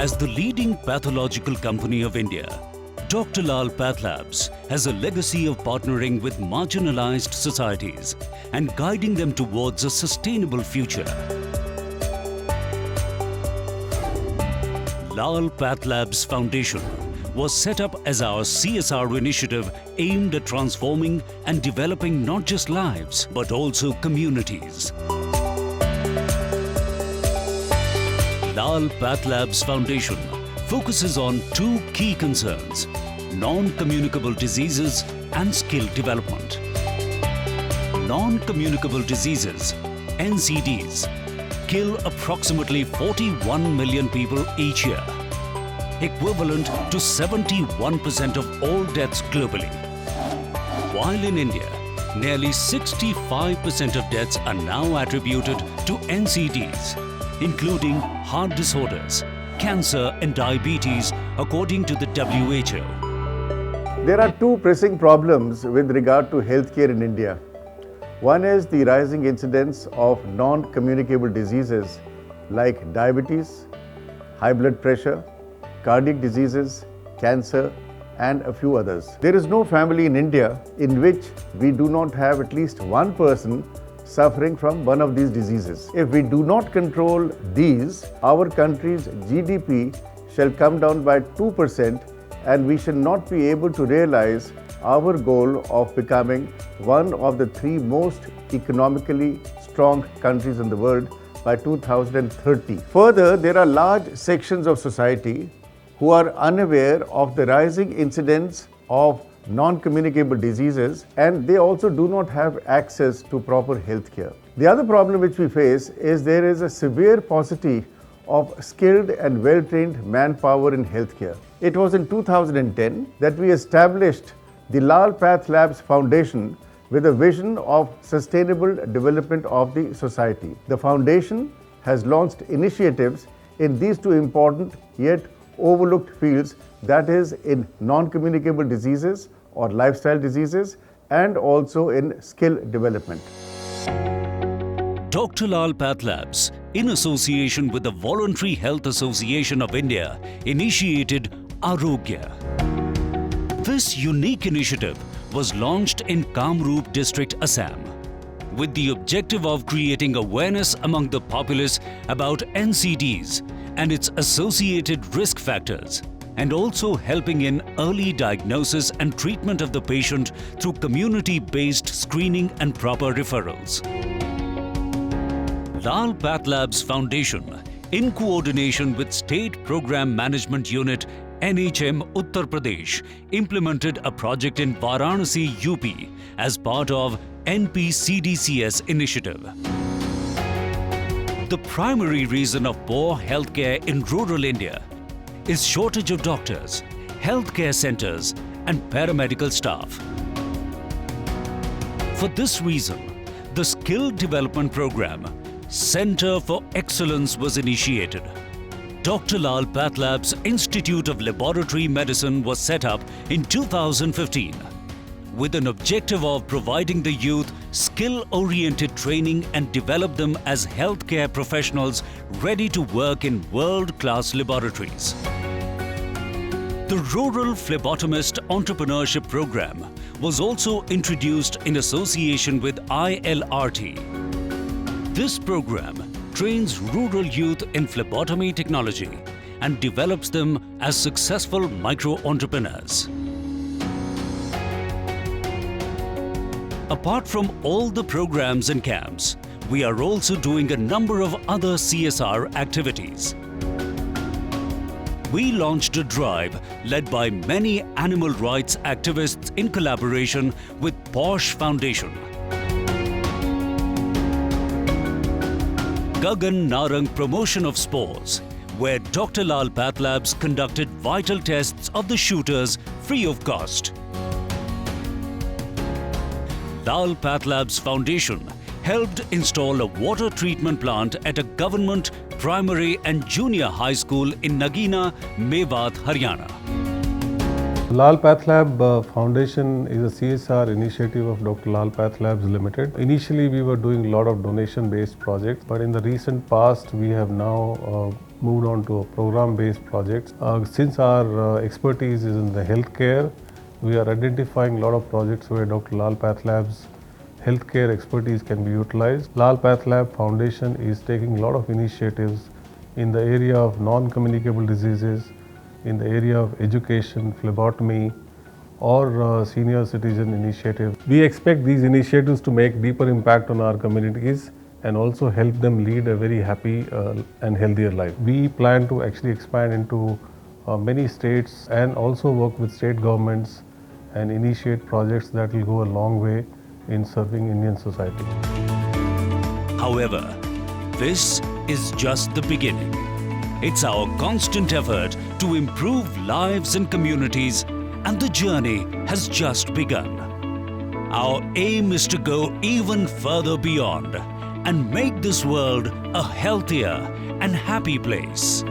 As the leading pathological company of India, Dr. Lal PathLabs has a legacy of partnering with marginalized societies and guiding them towards a sustainable future. Lal PathLabs Foundation was set up as our CSR initiative aimed at transforming and developing not just lives but also communities. Lal PathLabs Foundation focuses on two key concerns: non-communicable diseases and skill development. Non-communicable diseases, NCDs, kill approximately 41 million people each year, equivalent to 71% of all deaths globally. While in India, nearly 65% of deaths are now attributed to NCDs, including heart disorders, cancer and diabetes, according to the WHO. There are two pressing problems with regard to healthcare in India. One is the rising incidence of non-communicable diseases like diabetes, high blood pressure, cardiac diseases, cancer, and a few others. There is no family in India in which we do not have at least one person suffering from one of these diseases. If we do not control these, our country's GDP shall come down by 2% and we shall not be able to realize our goal of becoming one of the three most economically strong countries in the world by 2030. Further, there are large sections of society who are unaware of the rising incidence of non-communicable diseases, and they also do not have access to proper health care. The other problem which we face is there is a severe paucity of skilled and well-trained manpower in healthcare. It was in 2010 that we established the Lal PathLabs Foundation with a vision of sustainable development of the society. The foundation has launched initiatives in these two important yet overlooked fields, that is in non-communicable diseases or lifestyle diseases and also in skill development. Dr. Lal PathLabs, in association with the Voluntary Health Association of India, initiated Arogya. This unique initiative was launched in Kamrup district, Assam, with the objective of creating awareness among the populace about NCDs and its associated risk factors, and also helping in early diagnosis and treatment of the patient through community-based screening and proper referrals. Lal PathLabs Foundation, in coordination with State Program Management Unit NHM Uttar Pradesh, implemented a project in Varanasi, UP as part of NPCDCS initiative. The primary reason of poor healthcare in rural India is shortage of doctors, healthcare centers, and paramedical staff. For this reason, the Skill Development Program, Center for Excellence, was initiated. Dr. Lal PathLabs Institute of Laboratory Medicine was set up in 2015 with an objective of providing the youth skill-oriented training and develop them as healthcare professionals ready to work in world-class laboratories. The Rural Phlebotomist Entrepreneurship Program was also introduced in association with ILRT. This program trains rural youth in phlebotomy technology and develops them as successful micro-entrepreneurs. Apart from all the programs and camps, we are also doing a number of other CSR activities. We launched a drive led by many animal rights activists in collaboration with Posh Foundation. Gagan Narang Promotion of Sports, where Dr. Lal PathLabs conducted vital tests of the shooters free of cost. Lal PathLabs Foundation helped install a water treatment plant at a government primary and junior high school in Nagina, Mewat, Haryana. Lal PathLab Foundation is a CSR initiative of Dr. Lal PathLabs Limited. Initially, we were doing a lot of donation-based projects, but in the recent past, we have now moved on to a program-based projects. Since our expertise is in the healthcare, we are identifying a lot of projects where Dr. Lal PathLabs healthcare expertise can be utilized. Lal PathLab Foundation is taking a lot of initiatives in the area of non-communicable diseases, in the area of education, phlebotomy, or senior citizen initiative. We expect these initiatives to make deeper impact on our communities and also help them lead a very happy and healthier life. We plan to actually expand into many states and also work with state governments and initiate projects that will go a long way in serving Indian society. However, this is just the beginning. It's our constant effort to improve lives and communities, and the journey has just begun. Our aim is to go even further beyond and make this world a healthier and happy place.